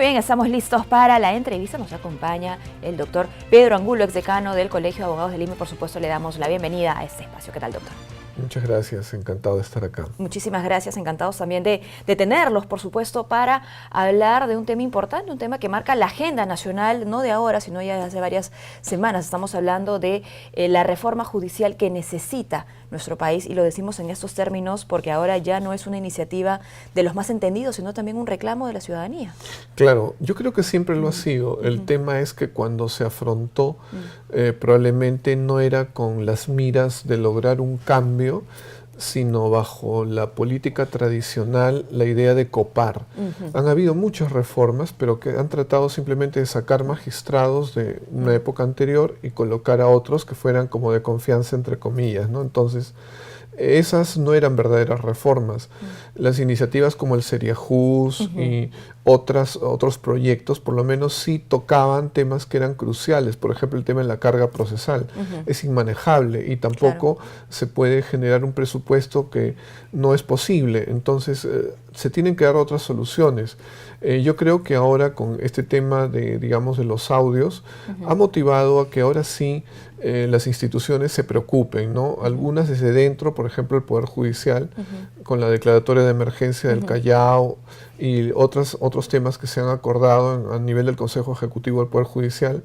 bien, estamos listos para la entrevista. Nos acompaña el doctor Pedro Angulo, exdecano del Colegio de Abogados de Lima. Por supuesto, le damos la bienvenida a este espacio. ¿Qué tal, doctor? Muchas gracias, encantado de estar acá. Muchísimas gracias, encantados también de tenerlos, por supuesto, para hablar de un tema importante, un tema que marca la agenda nacional, no de ahora, sino ya de hace varias semanas. Estamos hablando de la reforma judicial que necesita nuestro país, y lo decimos en estos términos porque ahora ya no es una iniciativa de los más entendidos, sino también un reclamo de la ciudadanía. Claro, yo creo que siempre lo ha sido. El tema es que cuando se afrontó, probablemente no era con las miras de lograr un cambio, sino bajo la política tradicional, la idea de copar. Han habido muchas reformas, pero que han tratado simplemente de sacar magistrados de una época anterior y colocar a otros que fueran como de confianza, entre comillas, ¿no? Entonces, esas no eran verdaderas reformas. Las iniciativas como el Seriajus y otros proyectos, por lo menos sí tocaban temas que eran cruciales. Por ejemplo, el tema de la carga procesal. Es inmanejable y tampoco se puede generar un presupuesto que no es posible. Entonces, se tienen que dar otras soluciones. Yo creo que ahora con este tema de, digamos, de los audios, ha motivado a que ahora sí las instituciones se preocupen, ¿no? Algunas desde dentro, por ejemplo, el Poder Judicial, con la declaratoria de emergencia del Callao y otros temas que se han acordado a nivel del Consejo Ejecutivo del Poder Judicial,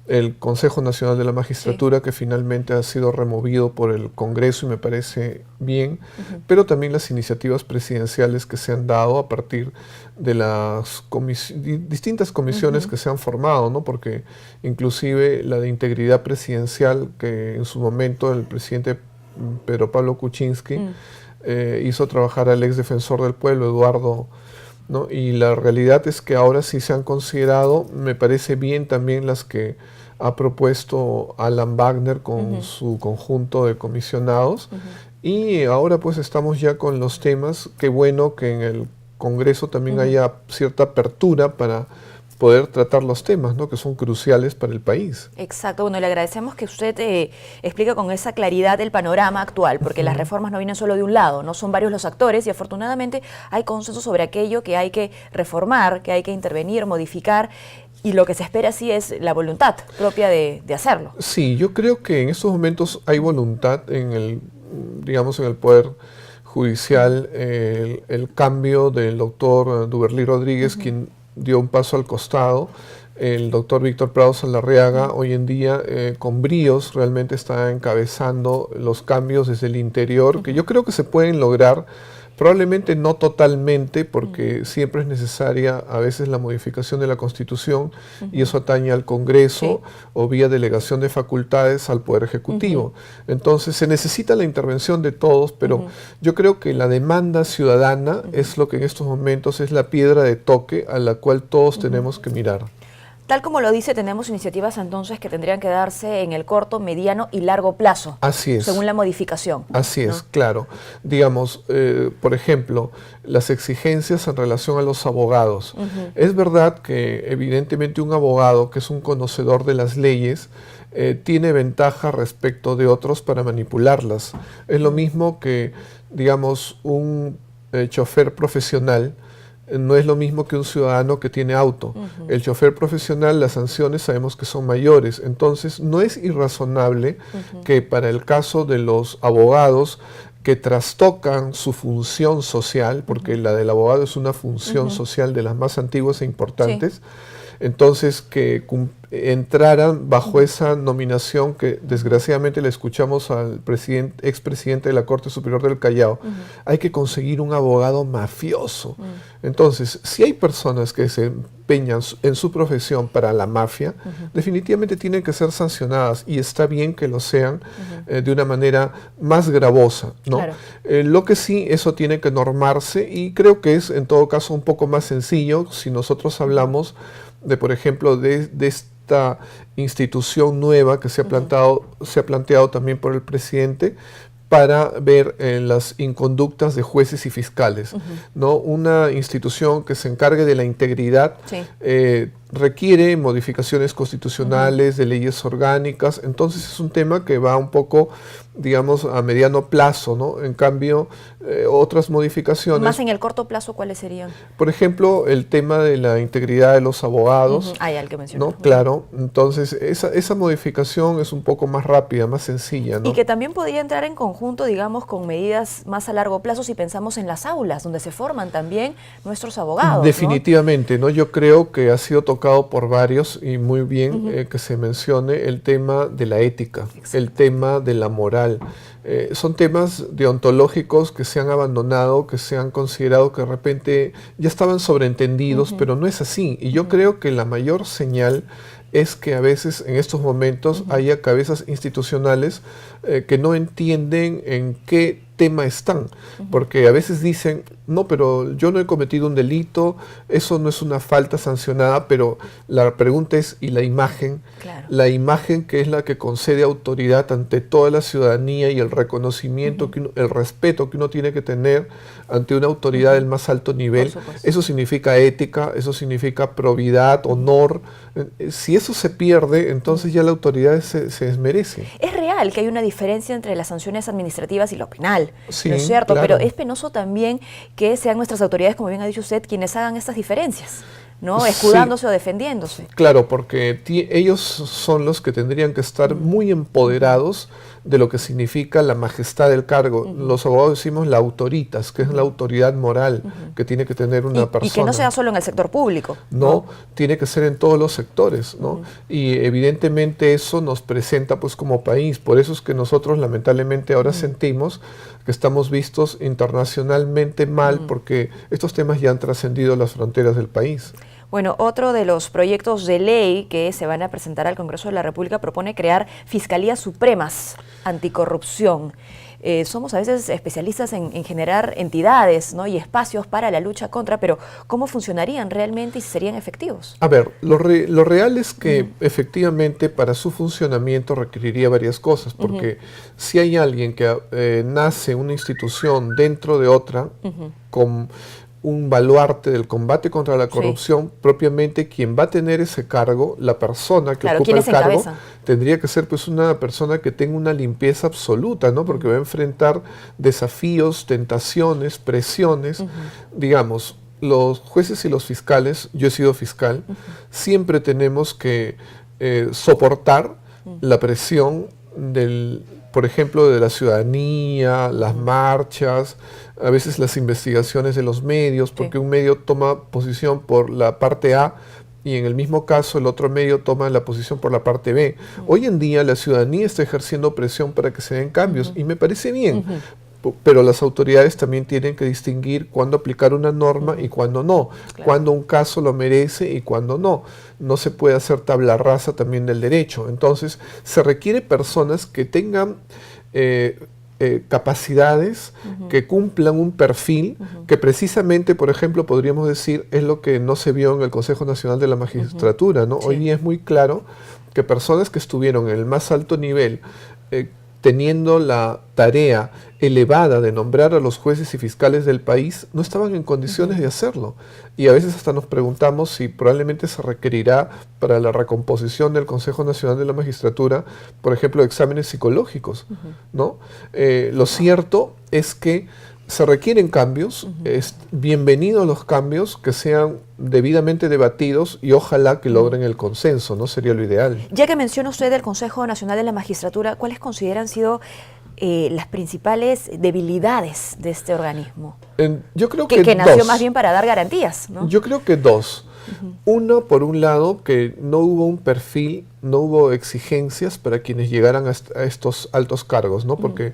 el Consejo Nacional de la Magistratura, que finalmente ha sido removido por el Congreso y me parece bien, pero también las iniciativas presidenciales que se han dado a partir de las distintas comisiones que se han formado, ¿no? Porque inclusive la de integridad presidencial, que en su momento el presidente Pedro Pablo Kuczynski hizo trabajar al ex defensor del pueblo, Eduardo, ¿no? Y la realidad es que ahora sí se han considerado, me parece bien también las que ha propuesto Alan Wagner con su conjunto de comisionados, y ahora pues estamos ya con los temas. Qué bueno que en el Congreso también haya cierta apertura para poder tratar los temas, ¿no? Que son cruciales para el país. Exacto. Bueno, le agradecemos que usted explique con esa claridad el panorama actual, porque las reformas no vienen solo de un lado, no son varios los actores, y afortunadamente hay consenso sobre aquello que hay que reformar, que hay que intervenir, modificar, y lo que se espera sí es la voluntad propia de hacerlo. Sí, yo creo que en estos momentos hay voluntad en el, digamos, en el Poder Judicial. El cambio del doctor Duberlí Rodríguez, quien dio un paso al costado, el doctor Víctor Prado Saldarriaga, hoy en día con bríos realmente está encabezando los cambios desde el interior, que yo creo que se pueden lograr, probablemente no totalmente, porque siempre es necesaria a veces la modificación de la Constitución, y eso atañe al Congreso o vía delegación de facultades al Poder Ejecutivo. Entonces se necesita la intervención de todos, pero yo creo que la demanda ciudadana es lo que en estos momentos es la piedra de toque a la cual todos tenemos que mirar. Tal como lo dice, tenemos iniciativas entonces que tendrían que darse en el corto, mediano y largo plazo. Así es. Según la modificación. Así es, claro. Digamos, por ejemplo, las exigencias en relación a los abogados. Es verdad que evidentemente un abogado que es un conocedor de las leyes tiene ventaja respecto de otros para manipularlas. Es lo mismo que, digamos, un chofer profesional. No es lo mismo que un ciudadano que tiene auto. El chofer profesional, las sanciones sabemos que son mayores. Entonces, no es irrazonable que para el caso de los abogados que trastocan su función social, porque la del abogado es una función social de las más antiguas e importantes, entonces que entraran bajo esa nominación que desgraciadamente le escuchamos al expresidente de la Corte Superior del Callao. Hay que conseguir un abogado mafioso. Entonces, si hay personas que se empeñan en su profesión para la mafia, definitivamente tienen que ser sancionadas, y está bien que lo sean de una manera más gravosa, ¿no? Claro. Lo que sí, eso tiene que normarse, y creo que es en todo caso un poco más sencillo si nosotros hablamos de, por ejemplo, de esta institución nueva que se ha planteado también por el presidente, para ver las inconductas de jueces y fiscales, ¿no? Una institución que se encargue de la integridad requiere modificaciones constitucionales, de leyes orgánicas, entonces es un tema que va un poco, digamos, a mediano plazo, ¿no? En cambio, otras modificaciones... Más en el corto plazo, ¿cuáles serían? Por ejemplo, el tema de la integridad de los abogados. Ah, ya, el que mencionó. ¿No? Claro, entonces esa modificación es un poco más rápida, más sencilla, ¿no? Y que también podría entrar en conjunto, digamos, con medidas más a largo plazo si pensamos en las aulas, donde se forman también nuestros abogados, Definitivamente, ¿no? Yo creo que ha sido tocado por varios y muy bien que se mencione el tema de la ética, el tema de la moral. Son temas deontológicos que se han abandonado, que se han considerado que de repente ya estaban sobreentendidos, pero no es así. Y yo creo que la mayor señal es que a veces en estos momentos haya cabezas institucionales que no entienden en qué tema están, porque a veces dicen, no, pero yo no he cometido un delito, eso no es una falta sancionada, pero la pregunta es, ¿y la imagen? Claro. La imagen que es la que concede autoridad ante toda la ciudadanía y el reconocimiento, el respeto que uno tiene que tener ante una autoridad del más alto nivel. Eso significa ética, eso significa probidad, honor. Si eso se pierde, entonces ya la autoridad se desmerece. Es real que hay una diferencia entre las sanciones administrativas y lo penal, sí, ¿no es cierto? Claro. Pero es penoso también que sean nuestras autoridades, como bien ha dicho usted, quienes hagan estas diferencias, ¿no? Escudándose o defendiéndose. Claro, porque ellos son los que tendrían que estar muy empoderados de lo que significa la majestad del cargo. Los abogados decimos la autoritas, que es la autoridad moral que tiene que tener una persona. Y que no sea solo en el sector público. No, tiene que ser en todos los sectores, ¿no? Y evidentemente eso nos presenta pues como país. Por eso es que nosotros lamentablemente ahora sentimos que estamos vistos internacionalmente mal porque estos temas ya han trascendido las fronteras del país. Bueno, otro de los proyectos de ley que se van a presentar al Congreso de la República propone crear fiscalías supremas anticorrupción. Somos a veces especialistas en generar entidades, ¿no? y espacios para la lucha contra, pero ¿cómo funcionarían realmente y si serían efectivos? A ver, lo real es que efectivamente para su funcionamiento requeriría varias cosas, porque si hay alguien que nace una institución dentro de otra, con un baluarte del combate contra la corrupción, propiamente quien va a tener ese cargo, la persona que ocupa el cargo, tendría que ser pues una persona que tenga una limpieza absoluta, ¿no? Porque va a enfrentar desafíos, tentaciones, presiones, digamos. Los jueces y los fiscales, yo he sido fiscal, siempre tenemos que soportar la presión por ejemplo, de la ciudadanía, las marchas, a veces las investigaciones de los medios, porque un medio toma posición por la parte A y en el mismo caso el otro medio toma la posición por la parte B. Hoy en día la ciudadanía está ejerciendo presión para que se den cambios y me parece bien. Pero las autoridades también tienen que distinguir cuándo aplicar una norma y cuándo no, cuándo un caso lo merece y cuándo no. No se puede hacer tabla rasa también del derecho. Entonces, se requiere personas que tengan capacidades, que cumplan un perfil, que precisamente, por ejemplo, podríamos decir, es lo que no se vio en el Consejo Nacional de la Magistratura, ¿no? Hoy día es muy claro que personas que estuvieron en el más alto nivel, teniendo la tarea elevada de nombrar a los jueces y fiscales del país, no estaban en condiciones de hacerlo. Y a veces hasta nos preguntamos si probablemente se requerirá para la recomposición del Consejo Nacional de la Magistratura, por ejemplo, exámenes psicológicos, ¿no? Lo cierto es que se requieren cambios, es bienvenido los cambios que sean debidamente debatidos y ojalá que logren el consenso, ¿no? Sería lo ideal. Ya que menciona usted el Consejo Nacional de la Magistratura, ¿cuáles consideran sido las principales debilidades de este organismo? Yo creo que nació más bien para dar garantías, ¿no? Yo creo que dos. Uno, por un lado, que no hubo un perfil, no hubo exigencias para quienes llegaran a estos altos cargos, ¿no? Porque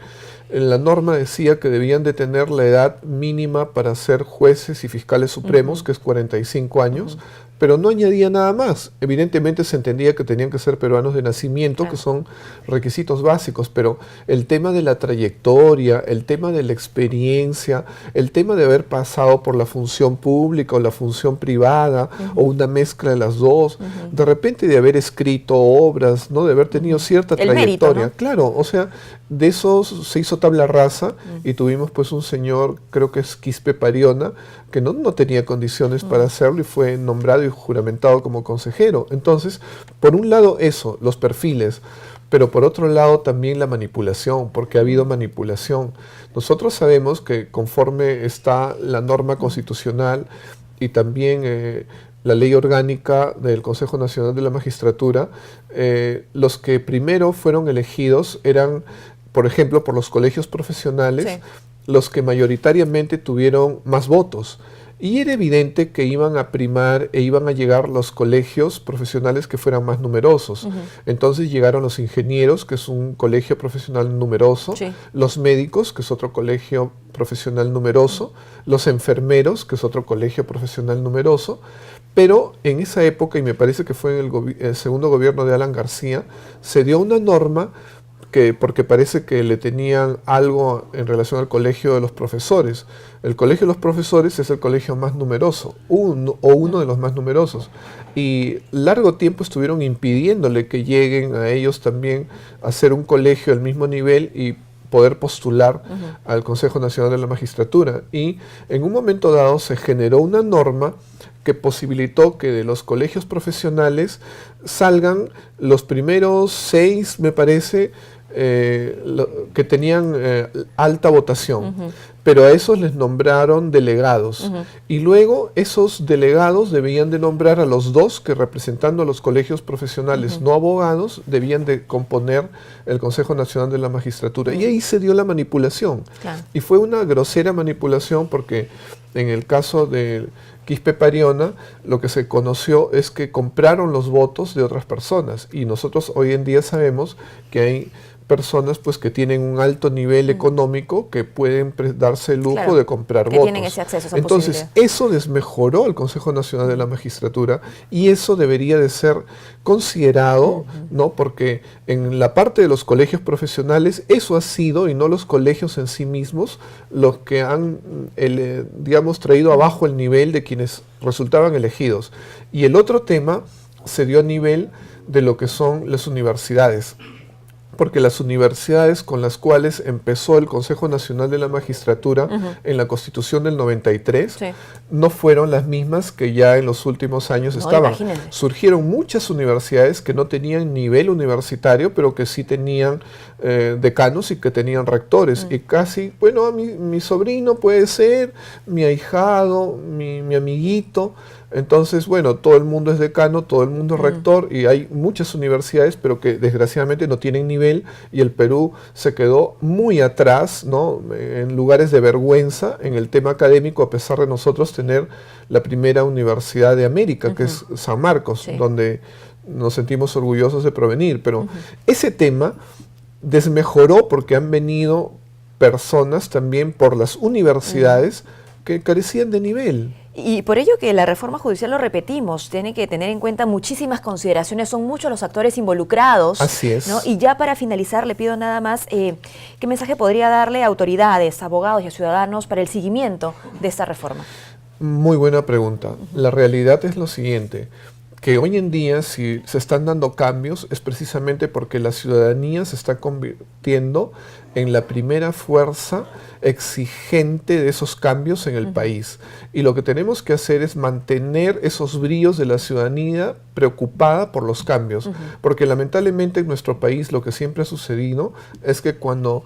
la norma decía que debían de tener la edad mínima para ser jueces y fiscales supremos, que es 45 años, pero no añadía nada más. Evidentemente se entendía que tenían que ser peruanos de nacimiento, que son requisitos básicos, pero el tema de la trayectoria, el tema de la experiencia, el tema de haber pasado por la función pública o la función privada, o una mezcla de las dos, de repente de haber escrito obras, ¿no? De haber tenido cierta trayectoria. Mérito, ¿no? Claro, o sea, de eso se hizo tabla rasa y tuvimos pues un señor, creo que es Quispe Pariona, que no tenía condiciones para hacerlo y fue nombrado y juramentado como consejero. Entonces, por un lado eso, los perfiles, pero por otro lado también la manipulación, porque ha habido manipulación. Nosotros sabemos que conforme está la norma constitucional y también la ley orgánica del Consejo Nacional de la Magistratura, los que primero fueron elegidos eran, por ejemplo, por los colegios profesionales, sí, los que mayoritariamente tuvieron más votos. Y era evidente que iban a primar e iban a llegar los colegios profesionales que fueran más numerosos. Entonces llegaron los ingenieros, que es un colegio profesional numeroso, sí, los médicos, que es otro colegio profesional numeroso, los enfermeros, que es otro colegio profesional numeroso. Pero en esa época, y me parece que fue en el segundo gobierno de Alan García, se dio una norma porque parece que le tenían algo en relación al colegio de los profesores. El colegio de los profesores es el colegio más numeroso, uno de los más numerosos. Y largo tiempo estuvieron impidiéndole que lleguen a ellos también a ser un colegio del mismo nivel y poder postular al Consejo Nacional de la Magistratura. Y en un momento dado se generó una norma que posibilitó que de los colegios profesionales salgan los primeros 6, me parece, que tenían alta votación, pero a esos les nombraron delegados, y luego esos delegados debían de nombrar a los 2 que, representando a los colegios profesionales no abogados, debían de componer el Consejo Nacional de la Magistratura, y ahí se dio la manipulación, y fue una grosera manipulación porque en el caso de Quispe Pariona, lo que se conoció es que compraron los votos de otras personas, y nosotros hoy en día sabemos que hay personas pues que tienen un alto nivel económico que pueden darse el lujo de comprar votos. Tienen ese acceso, esa Entonces, eso desmejoró el Consejo Nacional de la Magistratura y eso debería de ser considerado, ¿no? Porque en la parte de los colegios profesionales eso ha sido, y no los colegios en sí mismos, los que han, digamos, traído abajo el nivel de quienes resultaban elegidos. Y el otro tema se dio a nivel de lo que son las universidades, porque las universidades con las cuales empezó el Consejo Nacional de la Magistratura en la Constitución del 93 no fueron las mismas que ya en los últimos años estaban. Imagínate. Surgieron muchas universidades que no tenían nivel universitario, pero que sí tenían decanos y que tenían rectores. Y casi, bueno, mi sobrino puede ser, mi ahijado, mi amiguito. Entonces, bueno, todo el mundo es decano, todo el mundo es rector, y hay muchas universidades, pero que desgraciadamente no tienen nivel, y el Perú se quedó muy atrás, ¿no? En lugares de vergüenza en el tema académico, a pesar de nosotros tener la primera universidad de América, que es San Marcos, donde nos sentimos orgullosos de provenir. Pero ese tema desmejoró porque han venido personas también por las universidades que carecían de nivel. Y por ello que la reforma judicial, lo repetimos, tiene que tener en cuenta muchísimas consideraciones, son muchos los actores involucrados. Así es. ¿No? Y ya para finalizar le pido nada más, ¿qué mensaje podría darle a autoridades, abogados y a ciudadanos para el seguimiento de esta reforma? Muy buena pregunta. La realidad es lo siguiente, que hoy en día si se están dando cambios es precisamente porque la ciudadanía se está convirtiendo en la primera fuerza exigente de esos cambios en el país. Y lo que tenemos que hacer es mantener esos bríos de la ciudadanía preocupada por los cambios. Porque lamentablemente en nuestro país lo que siempre ha sucedido es que cuando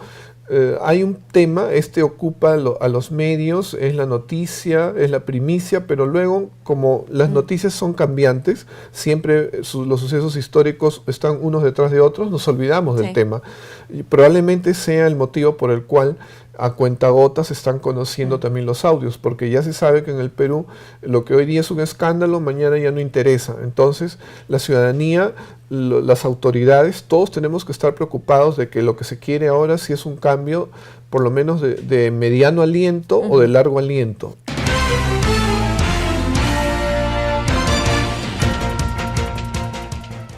hay un tema, ocupa a los medios, es la noticia, es la primicia, pero luego, como las noticias son cambiantes, siempre los sucesos históricos están unos detrás de otros, nos olvidamos del tema. Y probablemente sea el motivo por el cual a cuentagotas están conociendo también los audios, porque ya se sabe que en el Perú lo que hoy día es un escándalo, mañana ya no interesa. Entonces, la ciudadanía, las autoridades, todos tenemos que estar preocupados de que lo que se quiere ahora sí es un cambio, por lo menos de mediano aliento o de largo aliento.